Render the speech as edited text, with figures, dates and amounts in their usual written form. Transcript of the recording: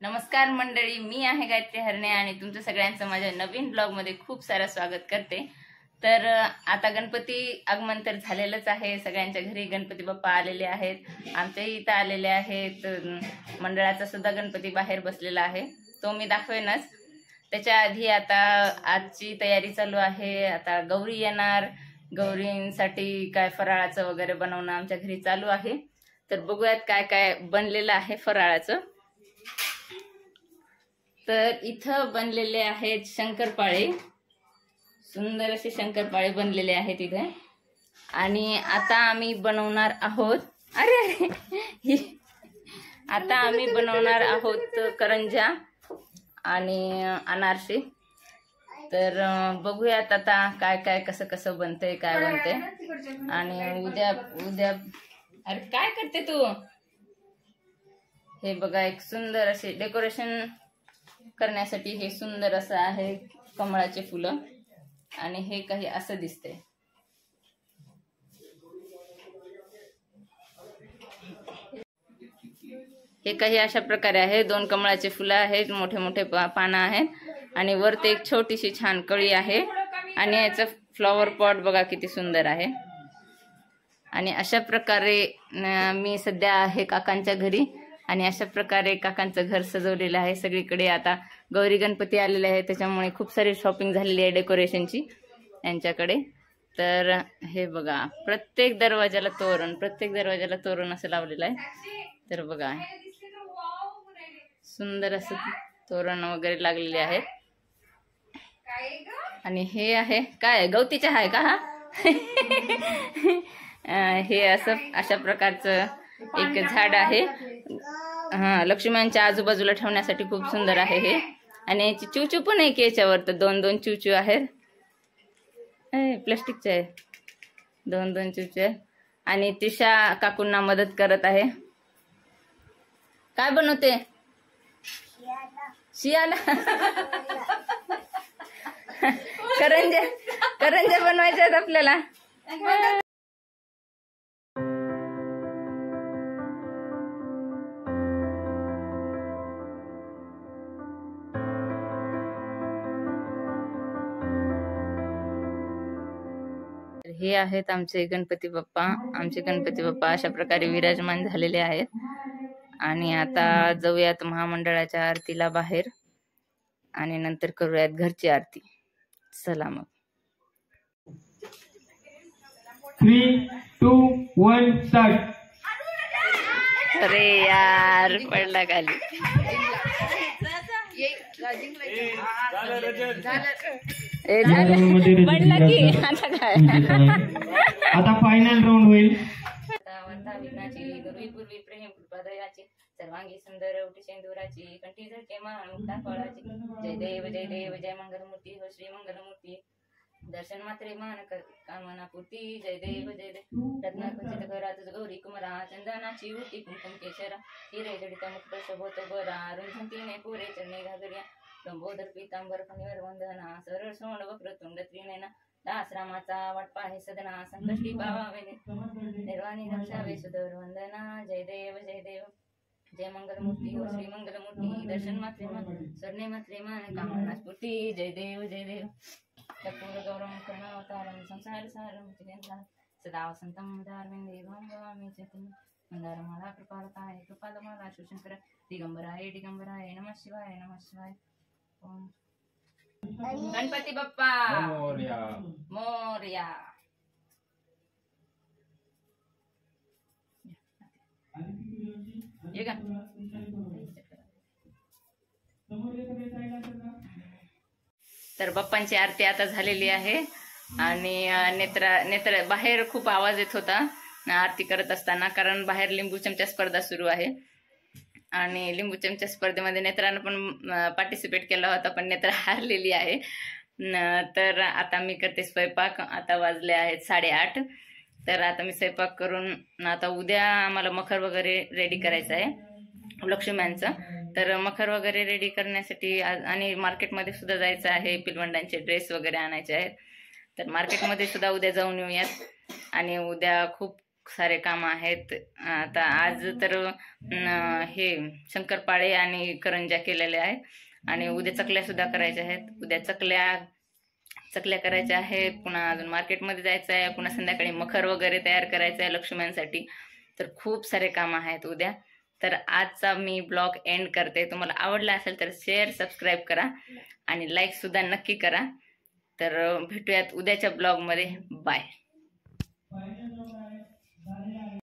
नमस्कार मंडळी, मी आहे गायत्री हरणे आणि तुमचं सगळ्यांचं माझ्या नवीन ब्लॉगमध्ये खूप सारं स्वागत करते। तर आता गणपती आगमन तर झालेलंच आहे। सगळ्यांच्या घरी गणपती बाप्पा आलेले आहेत, आमच्या इथं आलेले आहेत। मंडळाचा सुद्धा गणपती बाहेर बसलेला आहे, तो मी दाखवेनच। त्याच्या आधी आता आजची तयारी चालू आहे। आता गौरी येणार, गौरींसाठी काय फराळाचं वगैरे बनवणं आमच्या घरी चालू आहे। तर बघूयात काय काय बनलेलं आहे फराळाचं। तर इथं बनलेले आहेत शंकरपाळे, सुंदर असे शंकरपाळे बनलेले आहेत इथे। आणि आता आम्ही बनवणार आहोत आता आम्ही बनवणार आहोत करंजा आणि अनारसे। तर बघूयात आता काय काय कसं कसं बनतंय, काय बनतंय। आणि उद्या अरे काय करते तू? हे बघा, एक सुंदर असे डेकोरेशन करण्यासाठी हे सुंदर असं आहे कमळाचे फुलं। आणि हे काही असं दिसतंय। हे काही अशा प्रकारे आहे, दोन कमळाचे फुलं आहेत, मोठे मोठे पानं आहेत आणि वरती एक छोटीशी छान कळी आहे। आणि याचं फ्लॉवर पॉट बघा किती सुंदर आहे। आणि अशा प्रकारे मी सध्या आहे काकांच्या घरी आणि अशा प्रकारे काकांचं घर सजवलेलं आहे सगळीकडे। आता गौरी गणपती आलेले आहे, त्याच्यामुळे खूप सारी शॉपिंग झालेली आहे डेकोरेशनची यांच्याकडे। तर हे बघा, प्रत्येक दरवाजाला तोरण असं लावलेलं आहे। तर बघा, सुंदर असं तोरण वगैरे लागलेले आहेत। आणि हे आहे काय, गवतीचे आहे का? हे असं अशा प्रकारचं एक झाड आहे। लक्ष्मीच्या आजूबाजूला ठेवण्यासाठी खूप सुंदर आहे हे। आणि याची चिवचू पण आहे की याच्यावर, तर दोन दोन चिवचू आहेत, प्लास्टिकचे आहे, दोन दोन चिवचू आहे। आणि त्रिशा काकूंना मदत करत आहे। काय बनवते? शियाला करंजा बनवायच्या आहेत आपल्याला। हे आहेत आमचे गणपती बाप्पा। आमचे गणपती बाप्पा अशा प्रकारे विराजमान झालेले आहेत। आणि आता जाऊयात महामंडळाच्या आरतीला बाहेर आणि नंतर करूयात घरची आरती। चला मग। 3, 2, 1 स्टार्ट। अरे यार, पडला खाली। पडला की आता काय, आता फायनल राऊंड होईल। विघ्नाची गुरुपूर्वी प्रेम कृपादयाची सर्वांगी सुंदर उठी शेंदुराची कंठी झळके मान मुक्ता फळाची। जय देव जय मंगलमूर्ती हो श्री मंगलमूर्ती। दर्शन मात्रे मान कामना पूर्ती। जय देव रत्न खचित घरात गौरी कुमरा चंदनाची उटी कुंकुम केशरा हिरे जडित मुक्त शोभतो बरा रुंझुंतीने पुरे चरणी घागरिया लंबोदर पीतांबर फणीवर वंदना सरळ सोंड वक्रतुंड त्रिनयना दास रामाचा वाटपा हे सदना संकष्टी पावावे निर्वाणी रक्षावे सुदर वंदना। जय देव जय मंगलमूर्ती हो श्री मंगलमूर्ती। दर्शन मात्रे मान सरणे मात्रे मान कामना स्फूर्ती। जय देव कर्पूर गौरम करुणावतारम संसार सारम सदा वसंतम दारविंदे भवामी चैतन्य मंदारमाला कृपालकाय कृपालमाला शिवशंकर दिगंबराय नमः शिवाय ओम गणपती बाप्पा मोरया। तर बाप्पांची आरती आता झालेली आहे। आणि नेत्र बाहेर खूप आवाज येत होता आरती करत असताना, कारण बाहेर लिंबू चमचा स्पर्धा सुरू आहे। आणि लिंबू चमचा स्पर्धेमध्ये नेत्रानं पण पार्टिसिपेट केला होता, पण नेत्र हारलेली आहे। तर आता मी करते स्वयंपाक। आता वाजले आहेत 8:30। तर आता मी स्वयंपाक करून आता उद्या आम्हाला मखर वगैरे रेडी करायचं आहे लक्ष्म्यांचं। तर मखर वगैरे रेडी करण्यासाठी आणि मार्केटमध्ये सुद्धा जायचं आहे, पिलवंडांचे ड्रेस वगैरे आणायचे आहेत। तर मार्केटमध्ये सुद्धा उद्या जाऊन येऊयात। आणि उद्या खूप सारे काम आहेत. आता आज तर हे शंकरपाळे आणि करंज्या केलेल्या आहेत आणि उद्या चकल्या सुद्धा करायच्या आहेत. उद्या चकल्या करायच्या आहेत, पुन्हा अजून मार्केटमध्ये जायचं आहे, पुन्हा संध्याकाळी मखर वगैरे तयार करायचं आहे लक्ष्म्यांसाठी. तर खूप सारे काम आहेत उद्या. तर आजचा मी ब्लॉग एंड करते. तुम्हाला आवडला असेल तर शेअर सबस्क्राईब करा आणि लाईक सुद्धा नक्की करा. तर भेटूयात उद्याच्या ब्लॉगमध्ये. बाय.